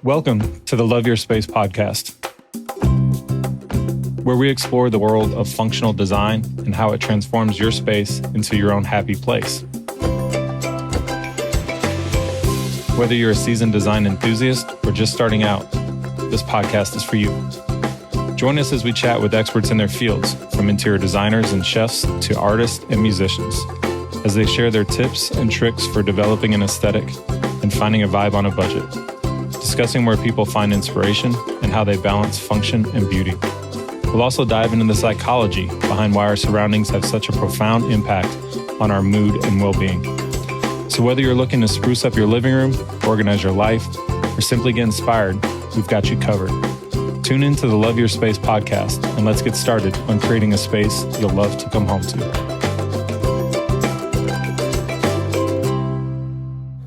Welcome to the Love Your Space podcast, where we explore the world of functional design and how it transforms your space into your own happy place. Whether you're a seasoned design enthusiast or just starting out, this podcast is for you. Join us as we chat with experts in their fields, from interior designers and chefs to artists and musicians, as they share their tips and tricks for developing an aesthetic and finding a vibe on a budget, discussing where people find inspiration and how they balance function and beauty. We'll also dive into the psychology behind why our surroundings have such a profound impact on our mood and well-being. So whether you're looking to spruce up your living room, organize your life, or simply get inspired, we've got you covered. Tune in to the Love Your Space podcast, and let's get started on creating a space you'll love to come home to.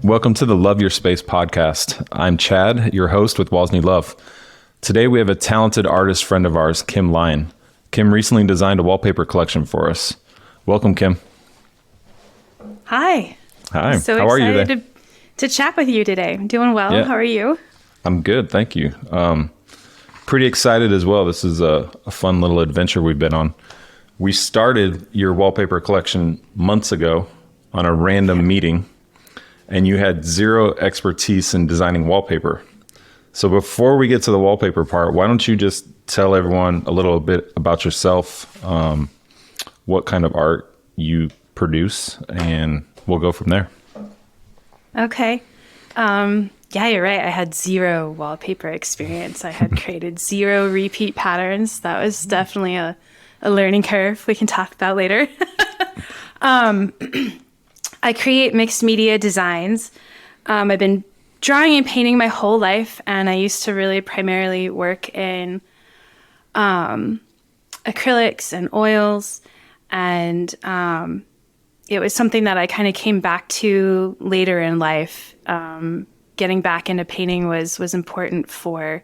Welcome to the Love Your Space podcast. I'm Chad, your host with Wozni Love. Today we have a talented artist friend of ours, Kim Lyon. Kim recently designed a wallpaper collection for us. Welcome, Kim. Hi. Hi. I'm so How are you today? excited to chat with you today. I'm doing well. Yeah. How are you? I'm good, thank you. Pretty excited as well. This is a fun little adventure we've been on. We started your wallpaper collection months ago on a random meeting, and you had zero expertise in designing wallpaper. So before we get to the wallpaper part, why don't you just tell everyone a little bit about yourself, what kind of art you produce, and we'll go from there. Okay. Yeah, you're right. I had zero wallpaper experience. I had created zero repeat patterns. That was definitely a learning curve we can talk about later. I create mixed media designs. I've been drawing and painting my whole life, and I used to really primarily work in acrylics and oils, and it was something that I kind of came back to later in life. Getting back into painting was important for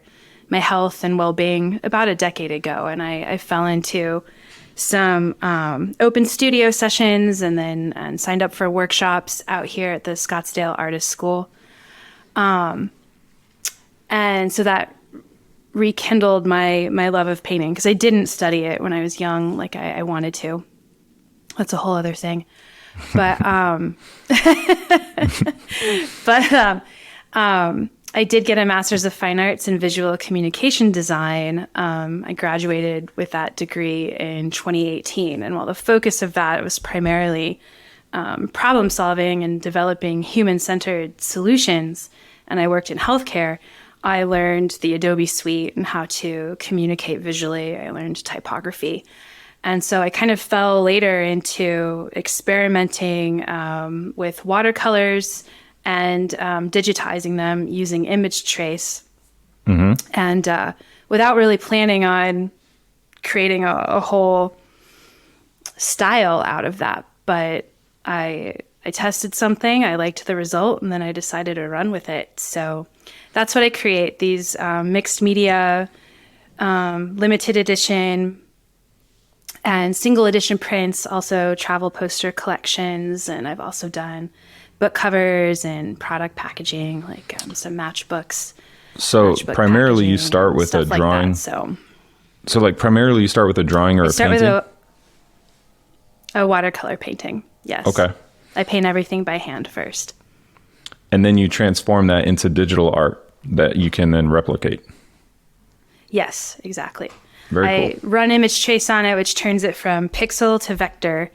my health and well-being about a decade ago, and I fell into some open studio sessions and signed up for workshops out here at the Scottsdale Artist School. And so that rekindled my love of painting, because I didn't study it when I was young like I wanted to. That's a whole other thing. But I did get a Master's of Fine Arts in Visual Communication Design. I graduated with that degree in 2018. And while the focus of that was primarily problem solving and developing human-centered solutions, and I worked in healthcare, I learned the Adobe Suite and how to communicate visually. I learned typography. And so I kind of fell later into experimenting with watercolors and digitizing them using image trace. Mm-hmm. And without really planning on creating a whole style out of that. But I tested something, I liked the result, and then I decided to run with it. So that's what I create, these mixed media, limited edition, and single edition prints, also travel poster collections. And I've also done book covers and product packaging, like some matchbooks. So primarily you start with a drawing. Like that, so like primarily you start with a drawing or a painting? Start with a watercolor painting, yes. Okay. I paint everything by hand first. And then you transform that into digital art that you can then replicate. Yes, exactly. Very cool. I run image trace on it, which turns it from pixel to vector.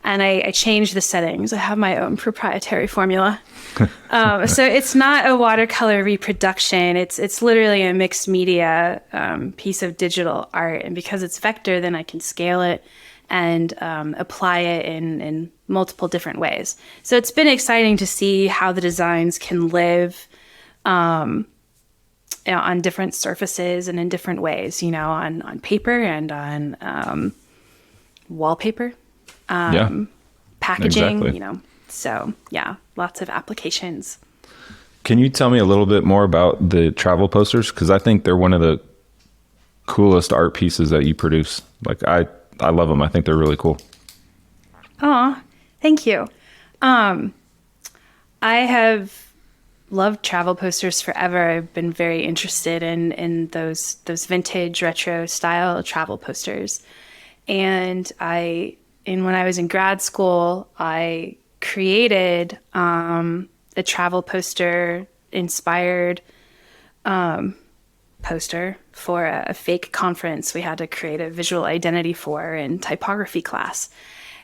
And I change the settings. I have my own proprietary formula. So it's not a watercolor reproduction. It's literally a mixed media piece of digital art. And because it's vector, then I can scale it and apply it in multiple different ways. So it's been exciting to see how the designs can live on different surfaces and in different ways, on paper and on wallpaper. Packaging, exactly. So yeah, lots of applications. Can you tell me a little bit more about the travel posters? Because I think they're one of the coolest art pieces that you produce. Like I love them. I think they're really cool. Oh, thank you. I have loved travel posters forever. I've been very interested in those vintage retro style travel posters. And when I was in grad school, I created a travel poster inspired poster for a fake conference we had to create a visual identity for in typography class.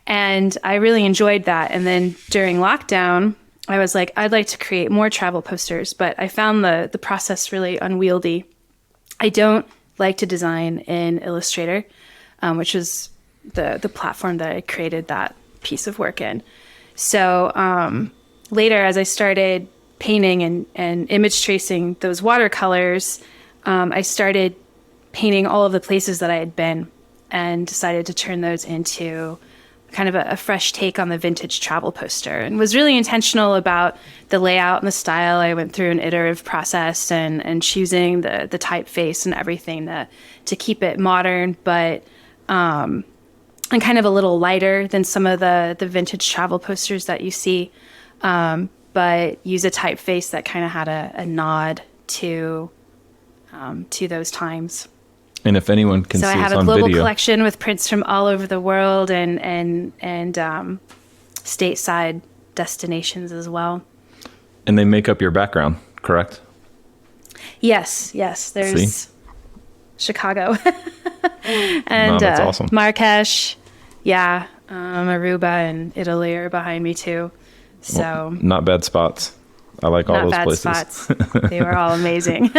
And I really enjoyed that. And then during lockdown, I was like, I'd like to create more travel posters, but I found the process really unwieldy. I don't like to design in Illustrator, which is the platform that I created that piece of work in. So later, as I started painting and image tracing those watercolors, I started painting all of the places that I had been and decided to turn those into kind of a fresh take on the vintage travel poster, and was really intentional about the layout and the style. I went through an iterative process and choosing the typeface and everything to keep it modern, but and kind of a little lighter than some of the vintage travel posters that you see, but use a typeface that kind of had a nod to those times. And if anyone can see us on video. So I have a global collection with prints from all over the world and stateside destinations as well. And they make up your background, correct? Yes. There's Chicago and that's awesome. Marrakesh, Aruba and Italy are behind me too. So well, not bad spots. I like all those places. Not bad spots. They were all amazing.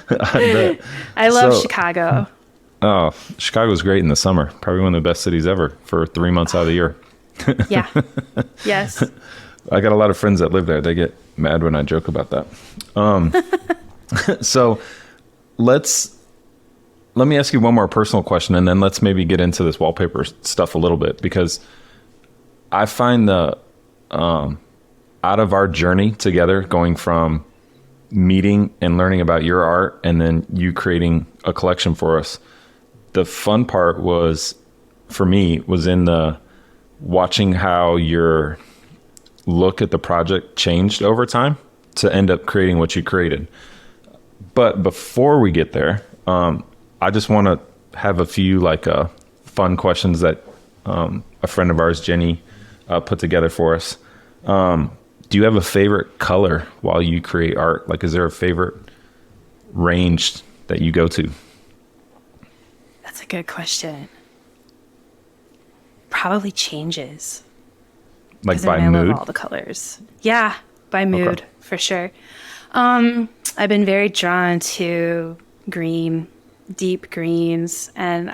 I love Chicago. Oh, Chicago's great in the summer. Probably one of the best cities ever for 3 months out of the year. Yeah. Yes. I got a lot of friends that live there. They get mad when I joke about that. So let me ask you one more personal question, and then let's maybe get into this wallpaper stuff a little bit, because I find out of our journey together, going from meeting and learning about your art and then you creating a collection for us, the fun part was, for me, was in the watching how your look at the project changed over time to end up creating what you created. But before we get there, I just want to have a few fun questions that a friend of ours, Jenny, put together for us. Do you have a favorite color while you create art? Like, is there a favorite range that you go to? That's a good question. Probably changes. Like by mood? I love all the colors. Yeah, by mood, for sure. I've been very drawn to green, deep greens, and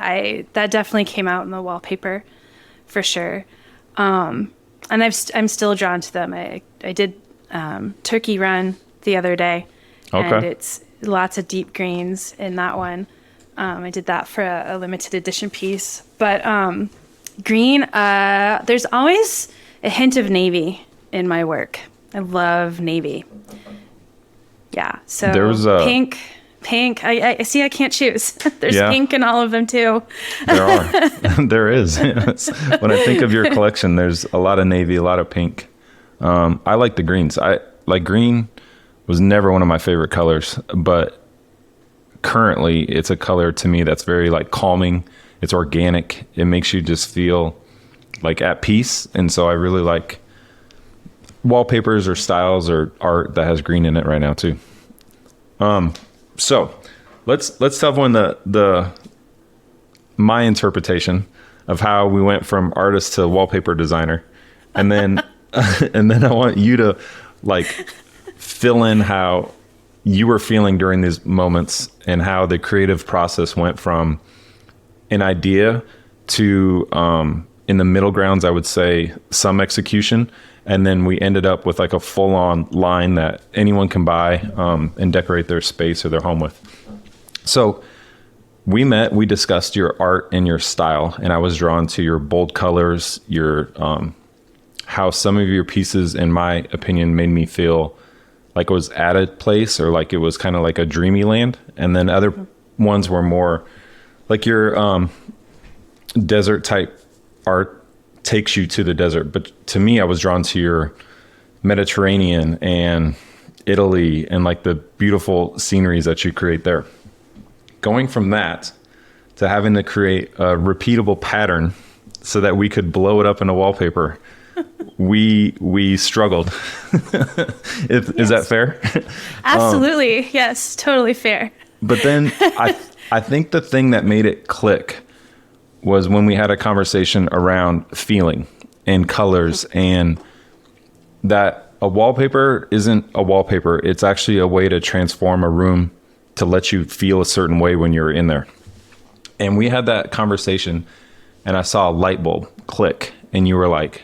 that definitely came out in the wallpaper, for sure. And I'm still drawn to them. I did Turkey Run the other day, and it's lots of deep greens in that one. I did that for a limited edition piece. But green, there's always a hint of navy in my work. I love navy. Yeah, so there was pink. I see. I can't choose. There's pink in all of them too. There are. There is. Yes. When I think of your collection, there's a lot of navy, a lot of pink. I like the greens. Green was never one of my favorite colors, but currently it's a color to me that's very calming. It's organic. It makes you just feel at peace. And so I really like wallpapers or styles or art that has green in it right now too. So let's have my interpretation of how we went from artist to wallpaper designer. And then, and then I want you to fill in how you were feeling during these moments and how the creative process went from an idea to, in the middle grounds, I would say some execution. And then we ended up with a full-on line that anyone can buy and decorate their space or their home with. So we met, we discussed your art and your style, and I was drawn to your bold colors, your how some of your pieces, in my opinion, made me feel like it was at a place or like it was kind of like a dreamy land. And then other ones were more like your desert type art takes you to the desert. But to me, I was drawn to your Mediterranean and Italy and like the beautiful sceneries that you create there. Going from that to having to create a repeatable pattern so that we could blow it up in a wallpaper, we struggled. Is that fair? Absolutely. Yes, totally fair. But then I think the thing that made it click was when we had a conversation around feeling and colors, and that a wallpaper isn't a wallpaper. It's actually a way to transform a room to let you feel a certain way when you're in there. And we had that conversation, and I saw a light bulb click, and you were like,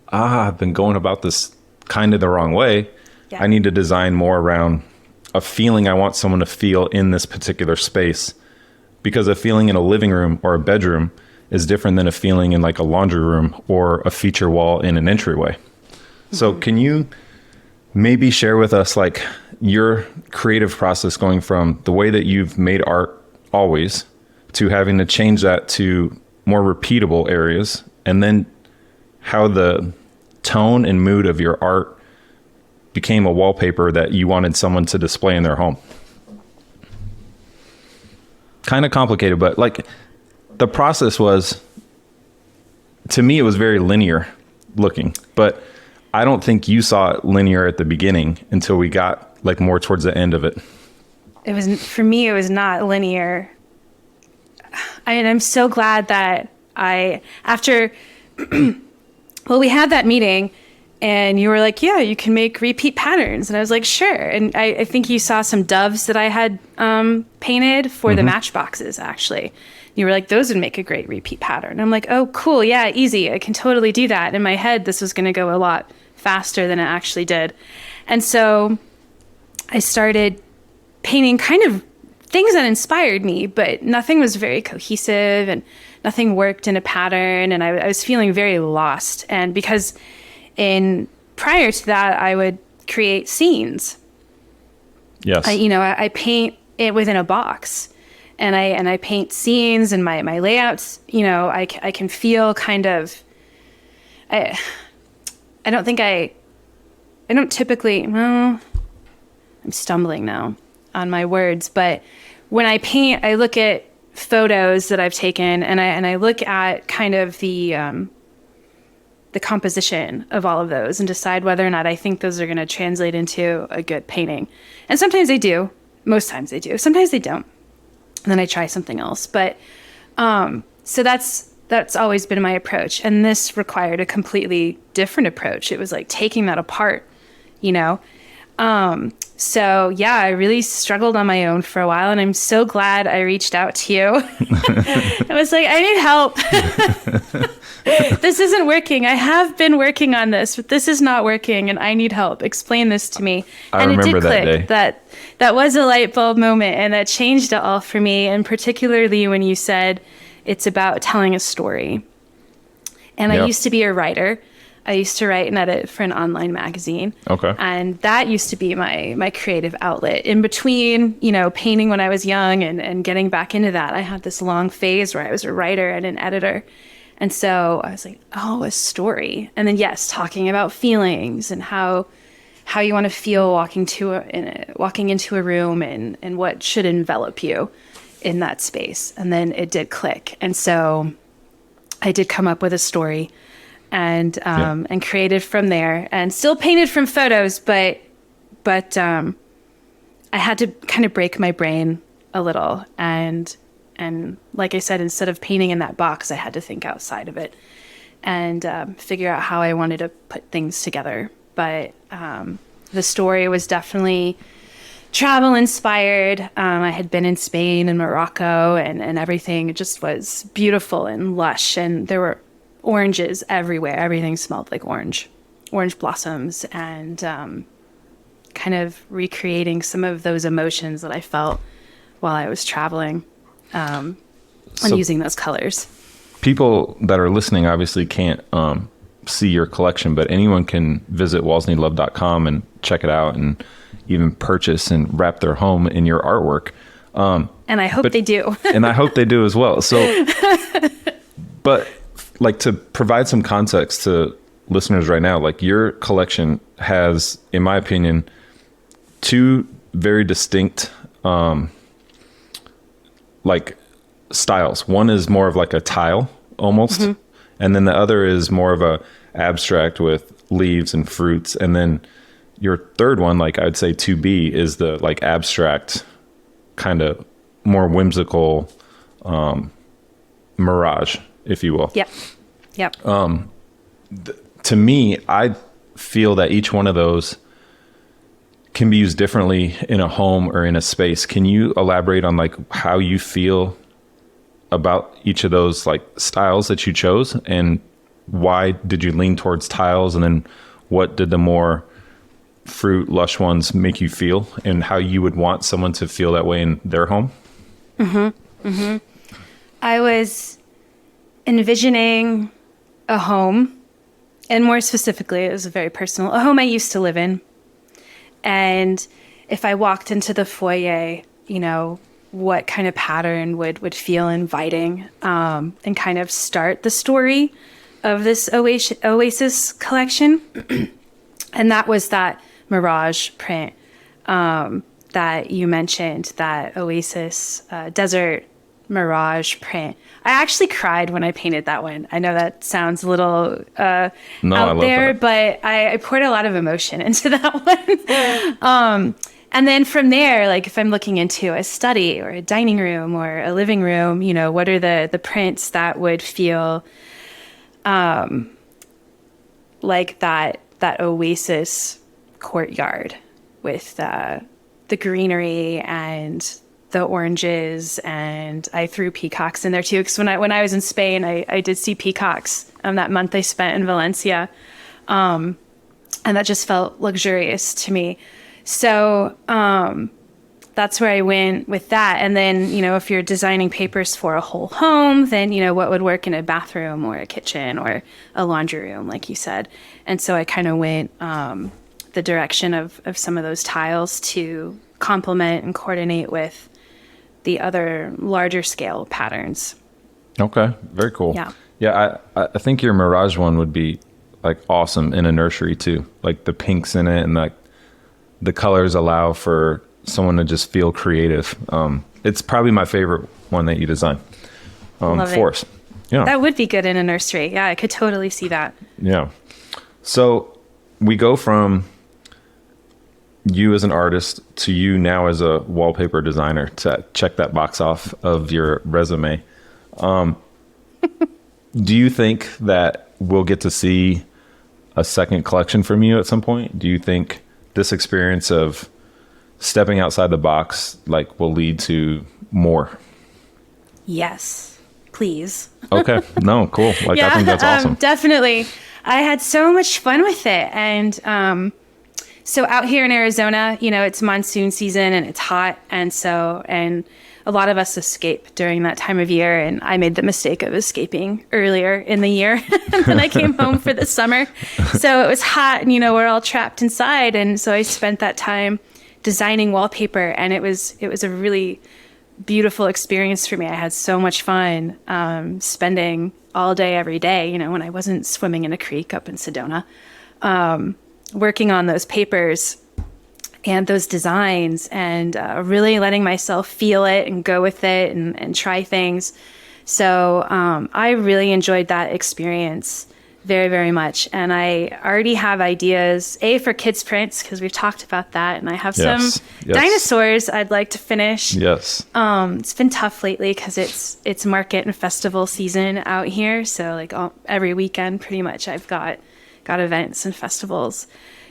I've been going about this kind of the wrong way. Yeah. I need to design more around a feeling I want someone to feel in this particular space, because a feeling in a living room or a bedroom is different than a feeling in like a laundry room or a feature wall in an entryway. Mm-hmm. So can you maybe share with us like your creative process going from the way that you've made art always to having to change that to more repeatable areas, and then how the tone and mood of your art became a wallpaper that you wanted someone to display in their home? Kind of complicated, but like the process was, to me, it was very linear looking, but I don't think you saw it linear at the beginning until we got like more towards the end of it. It was, for me, it was not linear. I'm so glad that after, well, we had that meeting and you were like, yeah, you can make repeat patterns. And I was like, sure. And I think you saw some doves that I had painted for the matchboxes, actually. You were like, those would make a great repeat pattern. I'm like, oh, cool. Yeah, easy. I can totally do that. In my head, this was going to go a lot faster than it actually did. And so I started painting kind of things that inspired me, but nothing was very cohesive and nothing worked in a pattern. And I was feeling very lost. And because prior to that, I would create scenes. Yes. I paint it within a box, and I paint scenes, and my layouts, I can feel kind of, I don't typically, well, I'm stumbling now on my words, but when I paint, I look at photos that I've taken, and I look at kind of the composition of all of those and decide whether or not I think those are going to translate into a good painting. And sometimes they do. Most times they do. Sometimes they don't. And then I try something else. But so that's always been my approach. And this required a completely different approach. It was like taking that apart, So yeah, I really struggled on my own for a while, and I'm so glad I reached out to you. I was like, I need help. This isn't working. I have been working on this, but this is not working, and I need help. Explain this to me. And it did click. That was a light bulb moment, and that changed it all for me. And particularly when you said it's about telling a story. And I used to be a writer. I used to write and edit for an online magazine. Okay. And that used to be my creative outlet. In between, painting when I was young and getting back into that, I had this long phase where I was a writer and an editor. And so I was like, oh, a story. And then, yes, talking about feelings and how you want to feel walking into a room and what should envelop you in that space. And then it did click. And so I did come up with a story and created from there, and still painted from photos, but I had to kind of break my brain a little, and like I said, instead of painting in that box, I had to think outside of it and figure out how I wanted to put things together. But the story was definitely travel inspired. I had been in Spain and Morocco, and everything just was beautiful and lush, and there were oranges everywhere. Everything smelled like orange blossoms, and kind of recreating some of those emotions that I felt while I was traveling, and using those colors. People that are listening obviously can't see your collection, but anyone can visit wallsneedlove.com and check it out and even purchase and wrap their home in your artwork. And I hope they do. And I hope they do as well. So, but like, to provide some context to listeners right now, like, your collection has, in my opinion, two very distinct, like styles. One is more of like a tile almost. Mm-hmm. And then the other is more of a abstract with leaves and fruits. And then your third one, like I'd say 2B, is the like abstract kind of more whimsical mirage, if you will. Yep. To me, I feel that each one of those can be used differently in a home or in a space. Can you elaborate on like how you feel about each of those like styles that you chose, and why did you lean towards tiles, and then what did the more fruit lush ones make you feel, and how you would want someone to feel that way in their home? I was envisioning a home, and more specifically, it was very personal, a home I used to live in. And if I walked into the foyer, you know, what kind of pattern would feel inviting, and kind of start the story of this Oasis collection. And that was that Mirage print that you mentioned, that Oasis desert Mirage print. I actually cried when I painted that one. I know that sounds a little out there, but I poured a lot of emotion into that one. And then from there, like if I'm looking into a study or a dining room or a living room, you know, what are the prints that would feel like that Oasis courtyard with the greenery and the oranges, and I threw peacocks in there too, because when I was in Spain, I did see peacocks that month I spent in Valencia, and that just felt luxurious to me. So that's where I went with that. And then, you know, if you're designing papers for a whole home, then, you know, what would work in a bathroom or a kitchen or a laundry room, like you said. And so I kind of went the direction of some of those tiles to complement and coordinate with the other larger scale patterns. Okay, very cool. Yeah, I think your Mirage one would be like awesome in a nursery too. Like the pinks in it, and like the colors allow for someone to just feel creative. It's probably my favorite one that you designed for us. Yeah, that would be good in a nursery. Yeah, I could totally see that. Yeah. So we go from you as an artist to you now as a wallpaper designer, to check that box off of your resume. Do you think that we'll get to see a second collection from you at some point? Do you think this experience of stepping outside the box like will lead to more? Yes, please. Okay. No, cool. Like, yeah, I think that's awesome. Definitely. I had so much fun with it. And so out here in Arizona, you know, it's monsoon season and it's hot. And a lot of us escape during that time of year. And I made the mistake of escaping earlier in the year. And then I came home for the summer. So it was hot and, you know, we're all trapped inside. And so I spent that time designing wallpaper, and it was a really beautiful experience for me. I had so much fun spending all day, every day, you know, when I wasn't swimming in a creek up in Sedona, working on those papers and those designs, and really letting myself feel it and go with it and try things. So I really enjoyed that experience very, very much. And I already have ideas, for kids prints, because we've talked about that. And I have some dinosaurs I'd like to finish. Yes. It's been tough lately because it's market and festival season out here. So like every weekend, pretty much, I've got events and festivals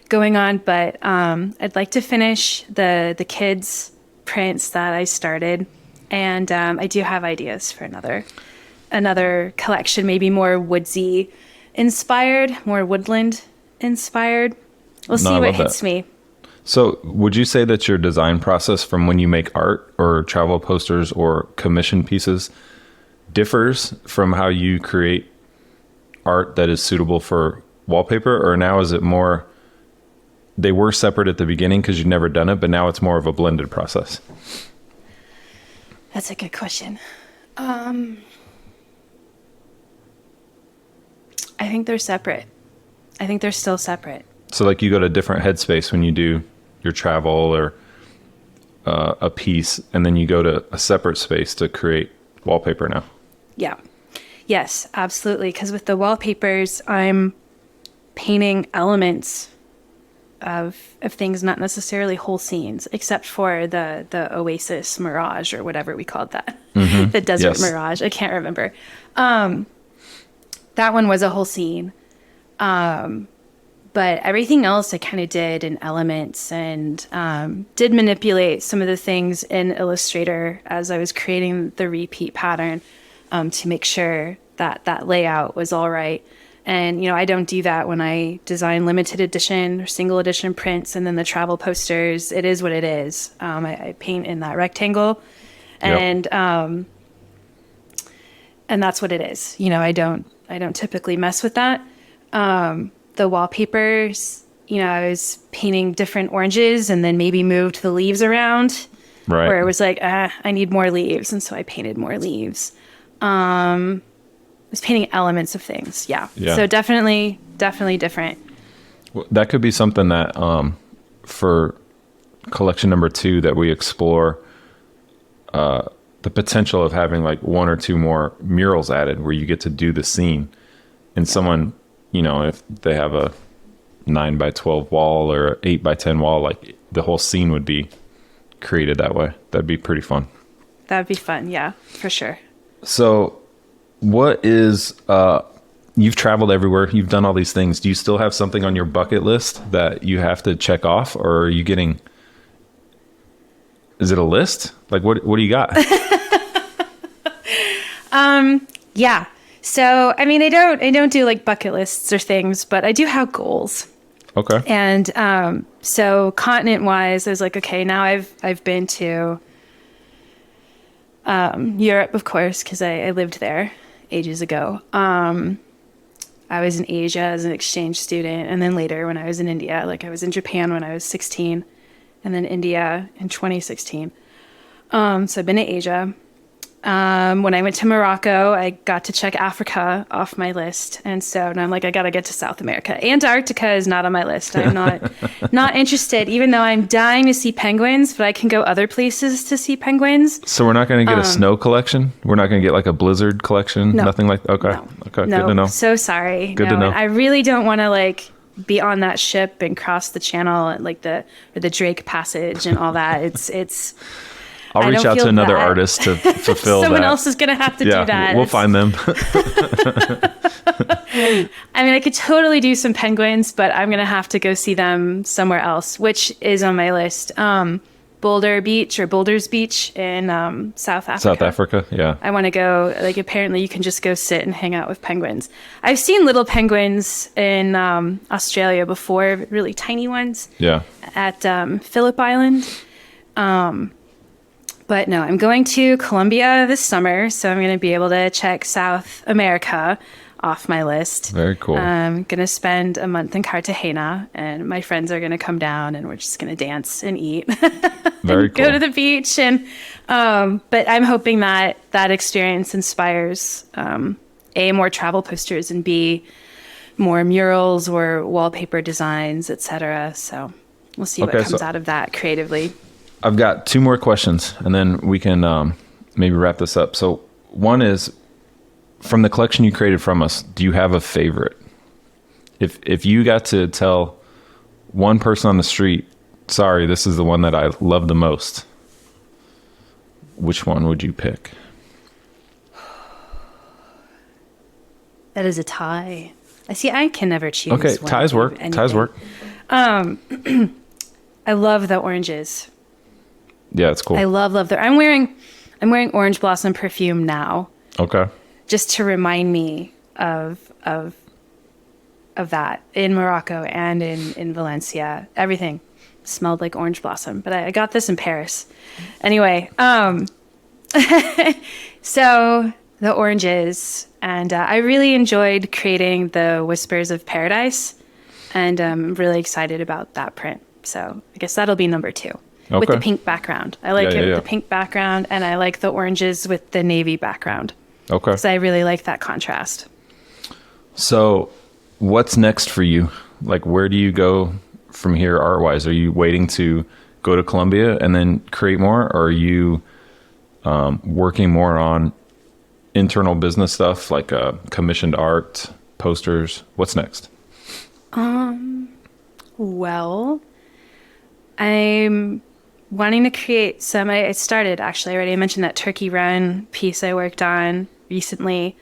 going on. But I'd like to finish the kids prints that I started. And I do have ideas for another collection, maybe more woodsy inspired, more woodland inspired. We'll see what hits me. So would you say that your design process from when you make art or travel posters or commission pieces differs from how you create art that is suitable for wallpaper? Or now is it more, they were separate at the beginning because you've never done it, but now it's more of a blended process? That's a good question. I think they're separate. I think they're still separate. So like you go to different headspace when you do your travel or a piece, and then you go to a separate space to create wallpaper now. Yeah. Yes, absolutely. Because with the wallpapers, I'm painting elements of things, not necessarily whole scenes, except for the Oasis Mirage or whatever we called that. The Desert Mirage. I can't remember. That one was a whole scene. But everything else I kind of did in elements, and did manipulate some of the things in Illustrator as I was creating the repeat pattern, to make sure that that layout was all right. And, I don't do that when I design limited edition or single edition prints and then the travel posters. It is what it is. I paint in that rectangle, and that's what it is. I don't typically mess with that. The wallpapers, I was painting different oranges and then maybe moved the leaves around, right, where it was like, I need more leaves. And so I painted more leaves. I was painting elements of things. Yeah. So definitely different. Well, that could be something that, for collection number 2, that we explore, the potential of having like 1 or 2 more murals added where you get to do the scene, and someone, if they have a 9x12 wall or 8x10 wall, like the whole scene would be created that way. That'd be pretty fun. That'd be fun. Yeah, for sure. So what is, you've traveled everywhere, you've done all these things. Do you still have something on your bucket list that you have to check off, or are you getting, is it a list? Like what do you got? Yeah. So, I don't do like bucket lists or things, but I do have goals. Okay. And, so continent wise, I was like, okay, now I've been to, Europe, of course, cause I lived there ages ago. I was in Asia as an exchange student. And then later when I was in India, like I was in Japan when I was 16, and then India in 2016. So I've been to Asia. When I went to Morocco, I got to check Africa off my list. And so now I'm like, I got to get to South America. Antarctica is not on my list. I'm not interested, even though I'm dying to see penguins, but I can go other places to see penguins. So we're not going to get a snow collection? We're not going to get like a blizzard collection? No, nothing like that? Okay. No, okay. No, Good to know. So sorry. Good to know. I really don't want to like be on that ship and cross the channel and like the Drake Passage and all that. It's I'll reach out to another artist to fulfill Someone that. else is going to have to do that. We'll find them. I could totally do some penguins, but I'm going to have to go see them somewhere else, which is on my list. Boulders Beach in South Africa. South Africa, yeah. I want to go, like apparently you can just go sit and hang out with penguins. I've seen little penguins in Australia before, really tiny ones. Yeah. At Phillip Island. But no, I'm going to Colombia this summer, so I'm going to be able to check South America off my list. Very cool. I'm going to spend a month in Cartagena, and my friends are going to come down, and we're just going to dance and eat. Very and cool. Go to the beach. And but I'm hoping that experience inspires A, more travel posters, and B, more murals or wallpaper designs, etc. So we'll see what comes out of that creatively. I've got 2 more questions, and then we can maybe wrap this up. So one is, from the collection you created from us, do you have a favorite? If you got to tell one person on the street, sorry, this is the one that I love the most, which one would you pick? That is a tie. I can never choose. Okay, ties work. Ties work. I love the oranges. Yeah, it's cool. I love them. I'm wearing orange blossom perfume now. Okay. Just to remind me of that in Morocco and in Valencia. Everything smelled like orange blossom, but I got this in Paris. Anyway, so the oranges, and I really enjoyed creating the Whispers of Paradise, and I'm really excited about that print. So I guess that'll be number 2. Okay. With the pink background. I like it with the pink background, and I like the oranges with the navy background. Okay. So I really like that contrast. So what's next for you? Like, where do you go from here art-wise? Are you waiting to go to Columbia and then create more? Or are you working more on internal business stuff like commissioned art, posters? What's next? Well, I'm wanting to create some. I started actually already. I mentioned that turkey run piece I worked on recently.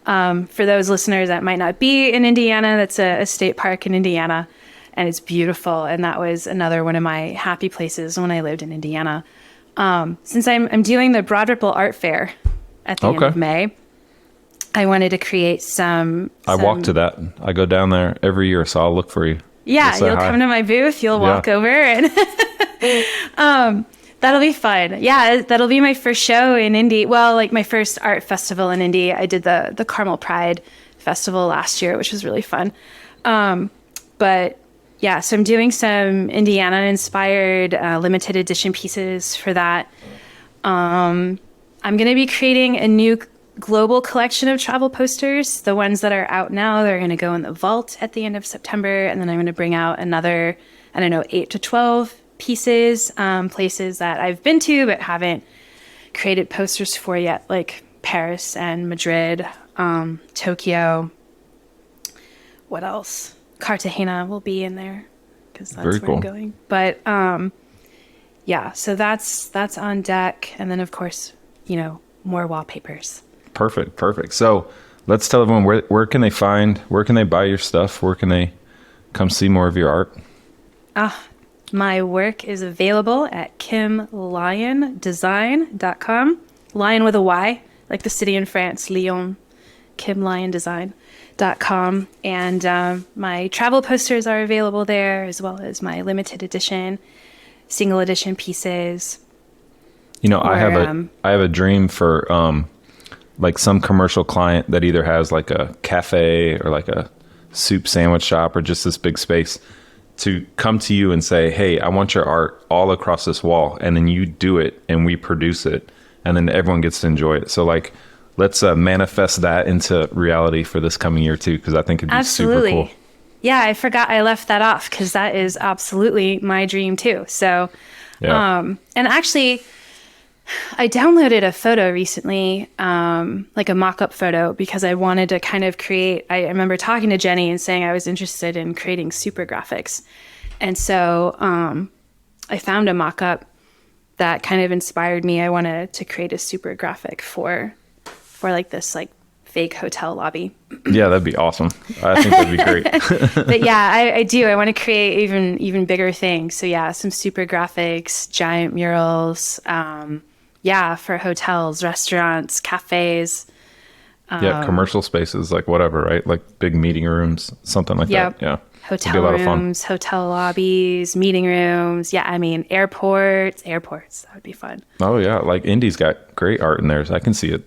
For those listeners that might not be in Indiana, that's a state park in Indiana, and it's beautiful. And that was another one of my happy places when I lived in Indiana. Since I'm doing the Broad Ripple Art Fair at the end of May, I wanted to create some. I walk to that. I go down there every year, so I'll look for you. Yeah, you'll come to my booth. You'll walk over, and that'll be fun. Yeah, that'll be my first show in Indy. Well, like my first art festival in Indy. I did the Carmel Pride Festival last year, which was really fun. But yeah, so I'm doing some Indiana-inspired limited edition pieces for that. I'm going to be creating a new global collection of travel posters. The ones that are out now, they're going to go in the vault at the end of September, and then I'm going to bring out another, 8 to 12 pieces, places that I've been to but haven't created posters for yet, like Paris and Madrid, Tokyo. What else? Cartagena will be in there because that's Very where cool. I'm going. But yeah, so that's on deck, and then of course, more wallpapers. Perfect. So let's tell everyone where can they buy your stuff? Where can they come see more of your art? My work is available at kimlyondesign.com. Lyon with a Y, like the city in France, Lyon, kimlyondesign.com. And my travel posters are available there, as well as my limited edition, single edition pieces. I have a dream for like some commercial client that either has like a cafe or like a soup sandwich shop or just this big space to come to you and say, hey, I want your art all across this wall. And then you do it and we produce it and then everyone gets to enjoy it. So like, let's manifest that into reality for this coming year too, because I think it'd be super cool. Yeah, I forgot I left that off because that is absolutely my dream too. So, and actually, I downloaded a photo recently, like a mock-up photo, because I wanted to kind of create, I remember talking to Jenny and saying I was interested in creating super graphics. And so I found a mock-up that kind of inspired me. I wanted to create a super graphic for like this like fake hotel lobby. Yeah, that'd be awesome. I think that'd be great. But yeah, I do. I want to create even bigger things. So yeah, some super graphics, giant murals, for hotels, restaurants, cafes. Commercial spaces, like whatever, right? Like big meeting rooms, something like that. Yeah. Hotel rooms, hotel lobbies, meeting rooms. Yeah, I mean, airports. That would be fun. Oh, yeah. Like Indy's got great art in there. So I can see it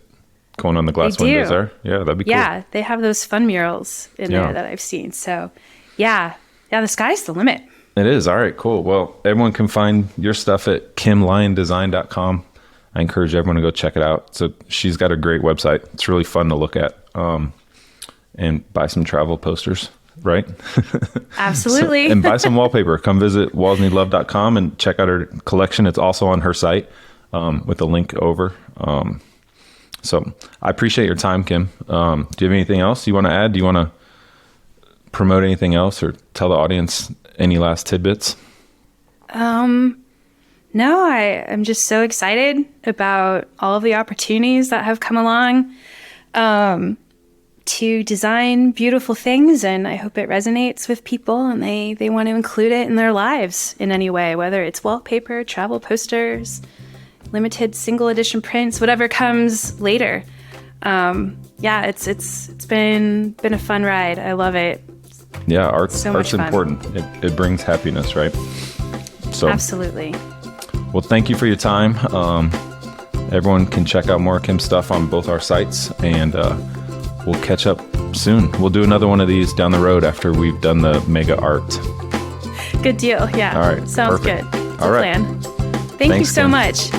going on the glass windows there. Yeah, that'd be cool. Yeah, they have those fun murals in there that I've seen. So, yeah, the sky's the limit. It is. All right, cool. Well, everyone can find your stuff at kimlyondesign.com. I encourage everyone to go check it out. So she's got a great website. It's really fun to look at and buy some travel posters, right? Absolutely. And buy some wallpaper. Come visit wallsneedlove.com and check out her collection. It's also on her site with a link over. So I appreciate your time, Kim. Do you have anything else you want to add? Do you want to promote anything else or tell the audience any last tidbits? No, I'm just so excited about all of the opportunities that have come along to design beautiful things, and I hope it resonates with people and they want to include it in their lives in any way, whether it's wallpaper, travel posters, limited single edition prints, whatever comes later. It's been a fun ride. I love it. Yeah, art's important. It brings happiness, right? So absolutely. Well, thank you for your time. Everyone can check out more Kim stuff on both our sites, and we'll catch up soon. We'll do another one of these down the road after we've done the mega art. Good deal. Yeah. All right. Sounds perfect. Good. It's all a right. plan. Thanks you so Kim. much.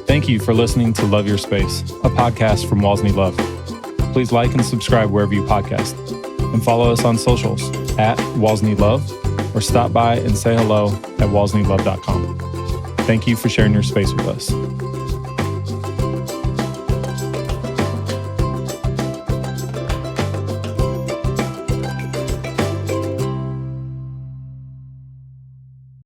Thank you for listening to Love Your Space, a podcast from Walls Need Love. Please like and subscribe wherever you podcast, and follow us on socials at Walls Need Love or stop by and say hello at wallsneedlove.com. Thank you for sharing your space with us.